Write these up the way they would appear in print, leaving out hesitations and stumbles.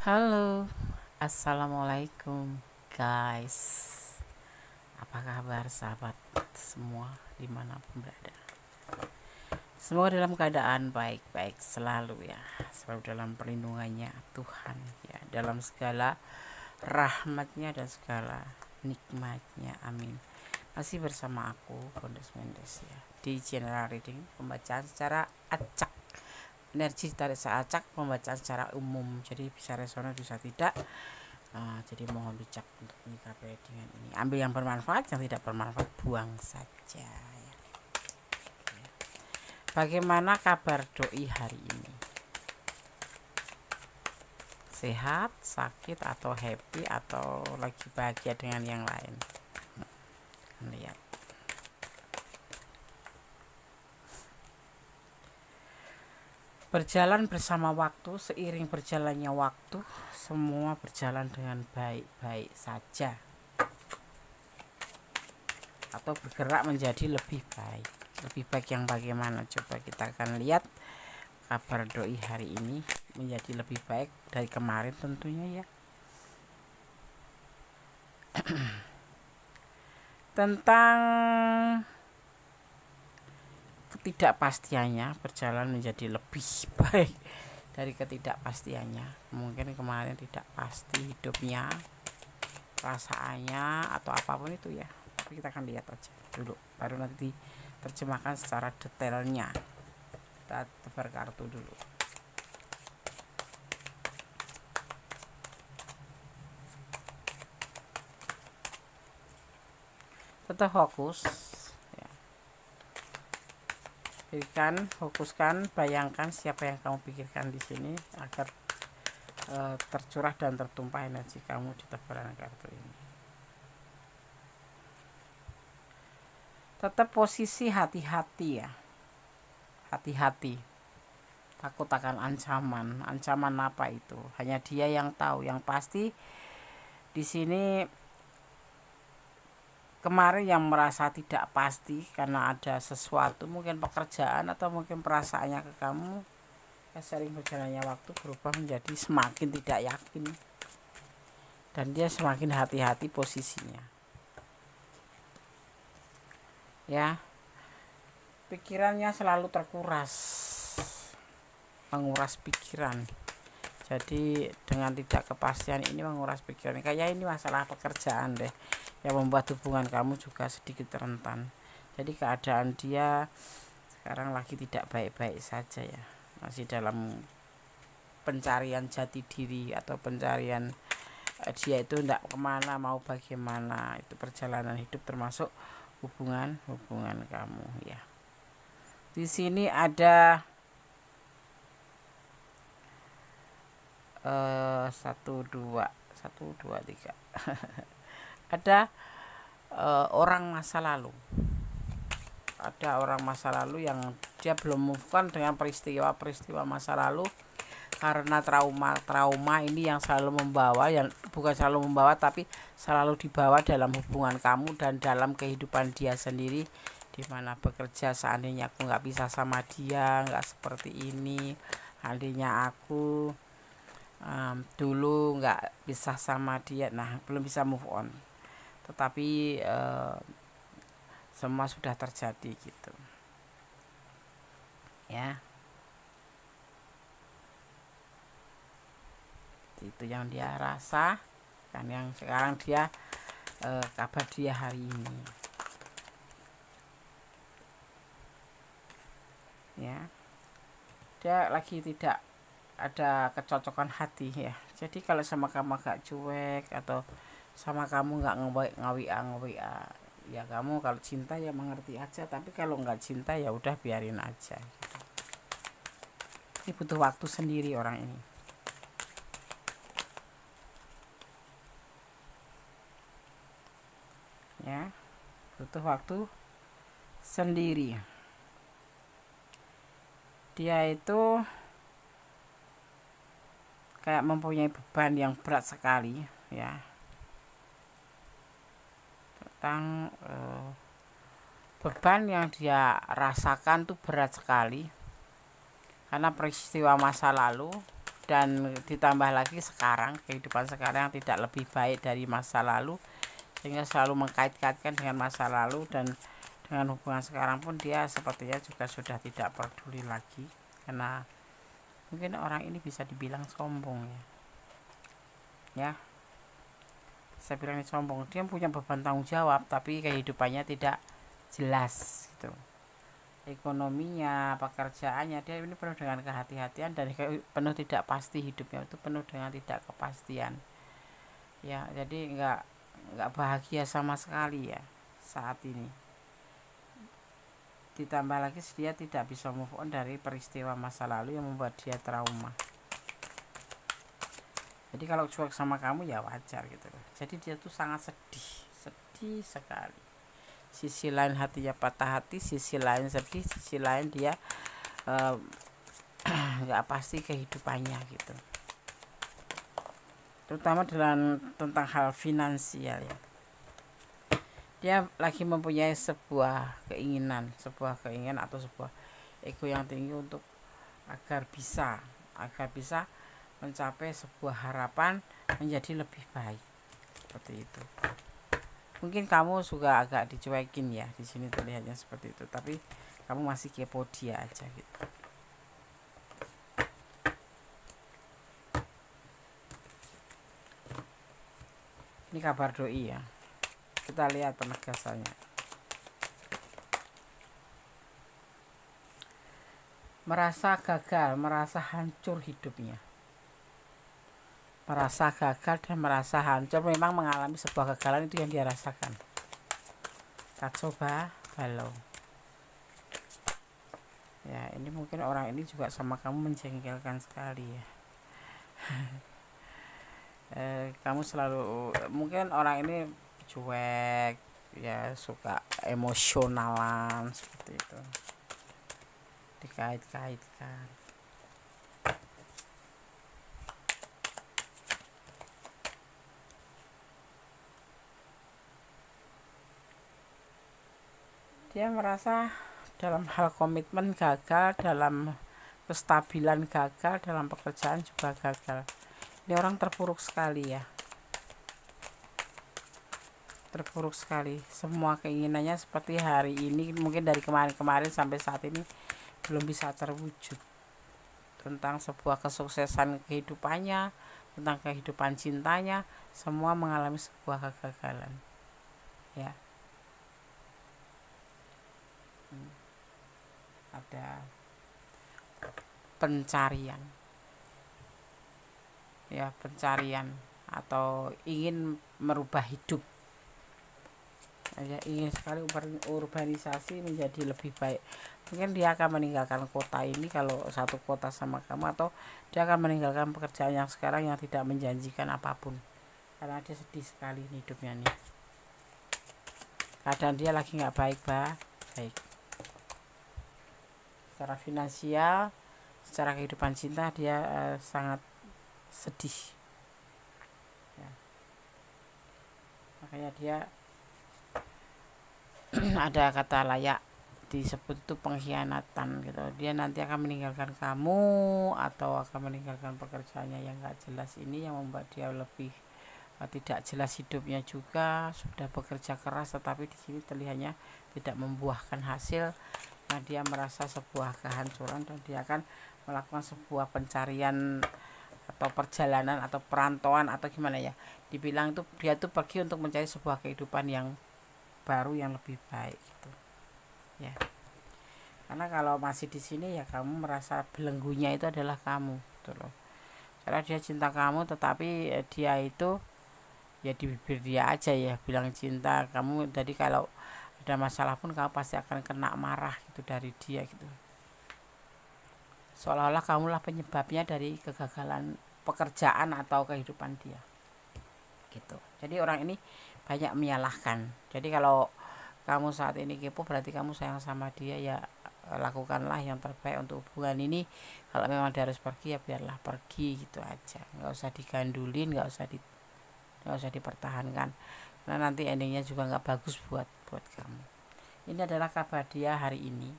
Halo, assalamualaikum guys. Apa kabar sahabat semua dimanapun berada? Semoga dalam keadaan baik-baik selalu ya, selalu dalam perlindungannya Tuhan ya, dalam segala rahmatnya dan segala nikmatnya, amin. Masih bersama aku Bondes Mendes ya, di general reading, pembacaan secara acak, energi tarik seacak, pembacaan secara umum, jadi bisa resonan bisa tidak. Jadi mohon bijak untuk menyikapi dengan ini, ambil yang bermanfaat, yang tidak bermanfaat buang saja ya. Bagaimana kabar doi hari ini? Sehat, sakit, atau happy, atau lagi bahagia dengan yang lain? Lihat. Berjalan bersama waktu, seiring berjalannya waktu, semua berjalan dengan baik-baik saja, atau bergerak menjadi lebih baik. Lebih baik yang bagaimana? Coba kita akan lihat kabar doi hari ini menjadi lebih baik dari kemarin tentunya ya. Tentang ketidakpastiannya berjalan menjadi lebih baik dari ketidakpastiannya. Mungkin kemarin tidak pasti hidupnya, perasaannya, atau apapun itu ya. Tapi kita akan lihat aja dulu, baru nanti terjemahkan secara detailnya. Kita tebar kartu dulu. Tetap fokus ya. Fokuskan, bayangkan siapa yang kamu pikirkan di sini agar tercurah dan tertumpah energi kamu di tebaran kartu ini. Tetap posisi hati-hati ya, hati-hati, takut akan ancaman apa itu hanya dia yang tahu. Yang pasti di sini kemarin yang merasa tidak pasti karena ada sesuatu, mungkin pekerjaan atau mungkin perasaannya ke kamu ya, sering berjalannya waktu berubah menjadi semakin tidak yakin, dan dia semakin hati-hati posisinya ya. Pikirannya selalu terkuras, menguras pikiran. Jadi dengan tidak kepastian ini menguras pikiran. Kayak ini masalah pekerjaan deh yang membuat hubungan kamu juga sedikit rentan. Jadi keadaan dia sekarang lagi tidak baik-baik saja ya, masih dalam pencarian jati diri atau pencarian dia itu tidak kemana, mau bagaimana, itu perjalanan hidup termasuk hubungan kamu ya. Di sini ada 1 2 3 ada orang masa lalu. Ada orang masa lalu yang dia belum move on dengan peristiwa masa lalu, karena trauma ini yang selalu membawa, yang bukan selalu membawa tapi selalu dibawa dalam hubungan kamu dan dalam kehidupan dia sendiri. Dimana bekerja, seandainya aku nggak bisa sama dia, nggak seperti ini, seandainya aku dulu nggak bisa sama dia, nah belum bisa move on, tetapi semua sudah terjadi gitu ya. Itu yang dia rasa kan, yang sekarang dia kabar dia hari ini ya. Dia lagi tidak ada kecocokan hati ya. Jadi kalau sama kamu agak cuek, atau sama kamu nggak nge-WA ya, kamu kalau cinta ya mengerti aja, tapi kalau nggak cinta ya udah biarin aja gitu. Ini butuh waktu sendiri orang ini ya, butuh waktu sendiri. Dia itu kayak mempunyai beban yang berat sekali ya, tentang beban yang dia rasakan tuh berat sekali karena peristiwa masa lalu dan ditambah lagi sekarang kehidupan sekarang yang tidak lebih baik dari masa lalu, sehingga selalu mengkait-kaitkan dengan masa lalu, dan dengan hubungan sekarang pun dia sepertinya juga sudah tidak peduli lagi, karena mungkin orang ini bisa dibilang sombong ya saya bilang ini sombong. Dia punya beban tanggung jawab tapi kehidupannya tidak jelas gitu, ekonominya, pekerjaannya, dia ini penuh dengan kehati-hatian dan penuh tidak pasti, hidupnya itu penuh dengan tidak kepastian ya. Jadi nggak bahagia sama sekali ya saat ini. Ditambah lagi dia tidak bisa move on dari peristiwa masa lalu yang membuat dia trauma. Jadi kalau cuek sama kamu ya wajar gitu loh. Jadi dia tuh sangat sedih sekali. Sisi lain hatinya patah hati, sisi lain sedih, sisi lain dia nggak pasti kehidupannya gitu. Terutama tentang hal finansial ya. Dia lagi mempunyai sebuah keinginan atau sebuah ego yang tinggi untuk agar bisa mencapai sebuah harapan menjadi lebih baik seperti itu. Mungkin kamu juga agak dicuekin ya, di sini terlihatnya seperti itu, tapi kamu masih kepo dia aja gitu. Ini kabar doi ya, kita lihat penegasannya. Merasa gagal, merasa hancur hidupnya, merasa gagal dan merasa hancur, memang mengalami sebuah kegagalan itu yang dia rasakan. Kacau balau ya. Ini mungkin orang ini juga sama kamu menjengkelkan sekali ya. Kamu selalu, mungkin orang ini cuek ya, suka emosionalan seperti itu, dikait-kaitkan. Dia merasa dalam hal komitmen gagal, dalam kestabilan gagal, dalam pekerjaan juga gagal. Ini orang terpuruk sekali ya, terpuruk sekali. Semua keinginannya seperti hari ini, mungkin dari kemarin-kemarin sampai saat ini belum bisa terwujud. Tentang sebuah kesuksesan kehidupannya, tentang kehidupan cintanya, semua mengalami sebuah kegagalan ya. Ada pencarian ya, pencarian atau ingin merubah hidup ya, ingin sekali urbanisasi menjadi lebih baik. Mungkin dia akan meninggalkan kota ini kalau satu kota sama kamu, atau dia akan meninggalkan pekerjaan yang sekarang yang tidak menjanjikan apapun, karena dia sedih sekali hidupnya nih. Keadaan dia lagi nggak baik. Secara finansial, secara kehidupan cinta dia sangat sedih ya. Makanya dia ada kata layak disebut itu pengkhianatan gitu. Dia nanti akan meninggalkan kamu atau akan meninggalkan pekerjaannya yang gak jelas ini, yang membuat dia lebih tidak jelas hidupnya juga. Sudah bekerja keras tetapi di sini terlihatnya tidak membuahkan hasil. Nah, dia merasa sebuah kehancuran dan dia akan melakukan sebuah pencarian atau perjalanan atau perantauan atau gimana ya. Dibilang itu dia tuh pergi untuk mencari sebuah kehidupan yang baru, yang lebih baik gitu. Ya. Karena kalau masih di sini ya kamu merasa belenggunya itu adalah kamu gitu loh. Karena dia cinta kamu tetapi dia itu ya di bibir dia aja ya bilang cinta kamu. Jadi kalau ada masalah pun kamu pasti akan kena marah gitu dari dia gitu, seolah-olah kamulah penyebabnya dari kegagalan pekerjaan atau kehidupan dia gitu. Jadi orang ini banyak menyalahkan. Jadi kalau kamu saat ini kepo berarti kamu sayang sama dia ya, lakukanlah yang terbaik untuk hubungan ini. Kalau memang dia harus pergi ya biarlah pergi gitu aja, nggak usah digandulin, nggak usah dipertahankan, karena nanti endingnya juga nggak bagus buat kamu. Ini adalah kabar dia hari ini.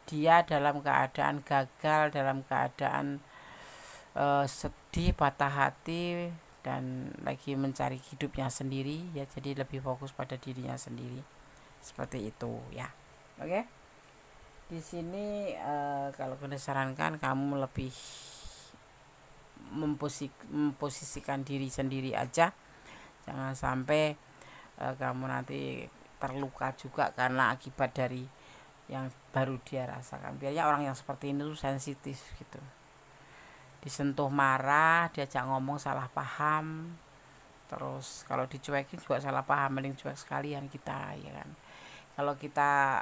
Dia dalam keadaan gagal, dalam keadaan sedih, patah hati, dan lagi mencari hidupnya sendiri ya, jadi lebih fokus pada dirinya sendiri seperti itu ya. Oke, di sini kalau gue sarankan kamu lebih memposisikan diri sendiri aja, jangan sampai kamu nanti terluka juga karena akibat dari yang baru dia rasakan. Biasanya orang yang seperti ini tuh sensitif gitu, disentuh marah, diajak ngomong salah paham, terus kalau dicuekin juga salah paham, mending cuek sekalian kita ya kan. Kalau kita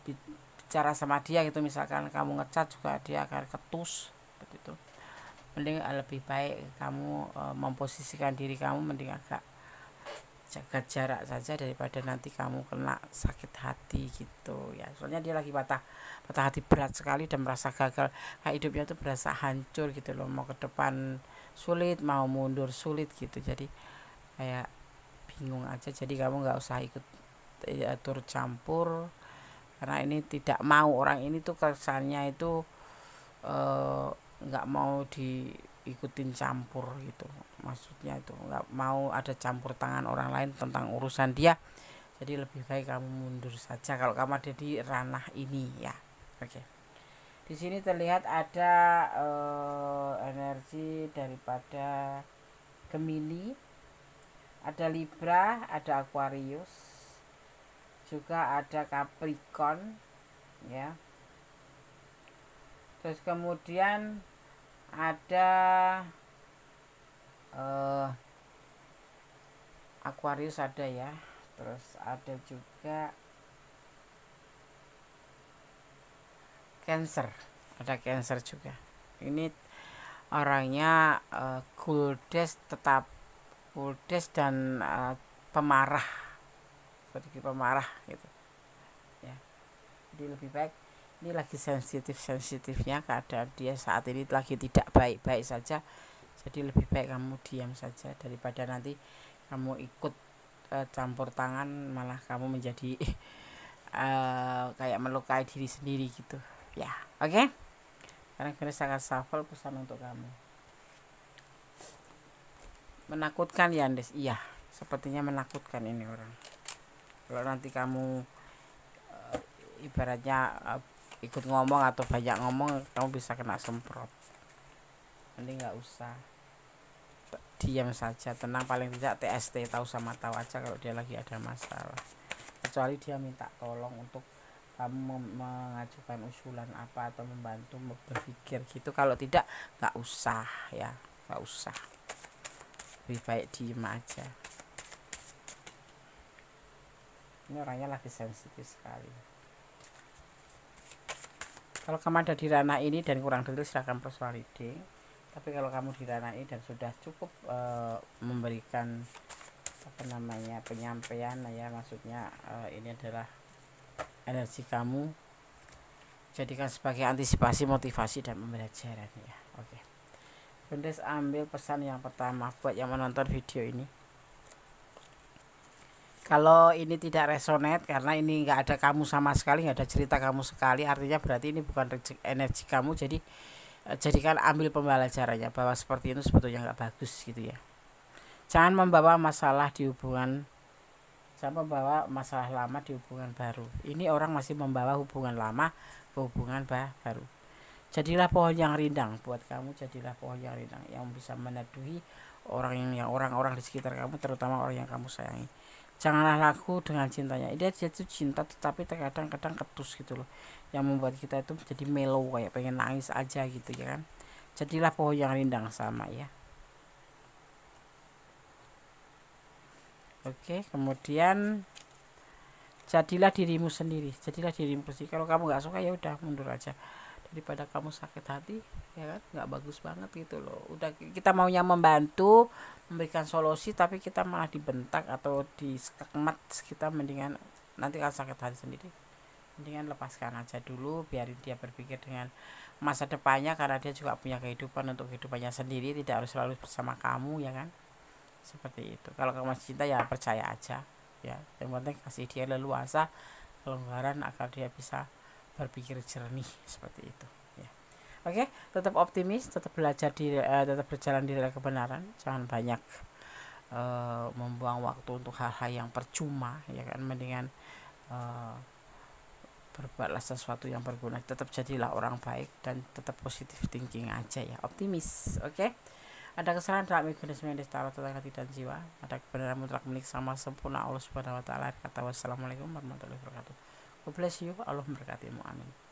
bicara sama dia gitu, misalkan kamu ngecat juga dia akan ketus seperti itu. Mending lebih baik kamu memposisikan diri kamu, mending agak jaga jarak saja daripada nanti kamu kena sakit hati gitu ya. Soalnya dia lagi patah hati berat sekali dan merasa gagal, kayak hidupnya tuh berasa hancur gitu loh, mau ke depan sulit, mau mundur sulit gitu, jadi kayak bingung aja. Jadi kamu nggak usah ikut turut campur, karena ini tidak mau, orang ini tuh kesannya itu nggak mau diikutin campur gitu, maksudnya itu nggak mau ada campur tangan orang lain tentang urusan dia. Jadi lebih baik kamu mundur saja kalau kamu ada di ranah ini ya. Oke, di sini terlihat ada energi daripada Gemini, ada Libra, ada Aquarius, juga ada Capricorn ya. Terus kemudian ada Aquarius ada ya. Terus ada juga Cancer, ada Cancer juga. Ini orangnya kuldes, tetap kuldes dan pemarah, sedikit pemarah gitu ya. Jadi lebih baik, ini lagi sensitifnya keadaan dia saat ini, lagi tidak baik-baik saja. Jadi lebih baik kamu diam saja daripada nanti kamu ikut campur tangan, malah kamu menjadi kayak melukai diri sendiri gitu ya. Oke, karena kira sangat shuffle pesan untuk kamu. Menakutkan ya Andes, iya sepertinya menakutkan ini orang. Kalau nanti kamu ibaratnya ikut ngomong atau banyak ngomong, kamu bisa kena semprot. Nanti nggak usah, diam saja, tenang, paling tidak TST, tahu sama tahu aja kalau dia lagi ada masalah. Kecuali dia minta tolong untuk kamu mengajukan usulan apa atau membantu berpikir gitu. Kalau tidak, nggak usah ya, nggak usah, lebih baik diem aja. Ini orangnya lagi sensitif sekali. Kalau kamu ada di ranah ini dan kurang detail, silahkan personal reading. Tapi kalau kamu di ranah ini dan sudah cukup memberikan penyampaian ya, maksudnya ini adalah energi kamu, jadikan sebagai antisipasi, motivasi, dan pembelajaran ya. Oke, Bundes ambil pesan yang pertama buat yang menonton video ini. Kalau ini tidak resonate karena ini nggak ada kamu sama sekali, nggak ada cerita kamu sekali, artinya berarti ini bukan energi kamu. Jadi jadikan ambil pembelajarannya bahwa seperti itu sebetulnya nggak bagus gitu ya. Jangan membawa masalah di hubungan, jangan membawa masalah lama di hubungan baru. Ini orang masih membawa hubungan lama ke hubungan baru. Jadilah pohon yang rindang buat kamu, jadilah pohon yang rindang yang bisa meneduhi orang-orang di sekitar kamu, terutama orang yang kamu sayangi. Janganlah laku dengan cintanya. Dia itu cinta tetapi kadang-kadang ketus gitu loh, yang membuat kita itu jadi mellow, kayak pengen nangis aja gitu ya kan. Jadilah pohon yang rindang sama ya. Oke, kemudian jadilah dirimu sendiri, jadilah dirimu sendiri. Kalau kamu nggak suka ya udah mundur aja, daripada kamu sakit hati ya kan, nggak bagus banget gitu loh. Udah kita maunya membantu, memberikan solusi, tapi kita malah dibentak atau diskakmat, kita mendingan nanti kan sakit hati sendiri. Mendingan lepaskan aja dulu, biarin dia berpikir dengan masa depannya, karena dia juga punya kehidupan untuk kehidupannya sendiri, tidak harus selalu bersama kamu ya kan, seperti itu. Kalau kamu masih cinta ya percaya aja ya, yang penting kasih dia leluasa, kelonggaran agar dia bisa berpikir jernih seperti itu ya. Oke, tetap optimis, tetap belajar tetap berjalan di dalam kebenaran, jangan banyak membuang waktu untuk hal-hal yang percuma, ya kan. Mendingan berbuatlah sesuatu yang berguna. Tetap jadilah orang baik dan tetap positif thinking aja ya, optimis. Oke. Ada kesalahan dalam mekanisme yang ditaruh tentang hati dan jiwa. Ada kebenaran mutlak milik sama sempurna Allah Subhanahu wa taala. Kata wassalamualaikum warahmatullahi wabarakatuh. God bless you. Allah memberkatimu. Amin.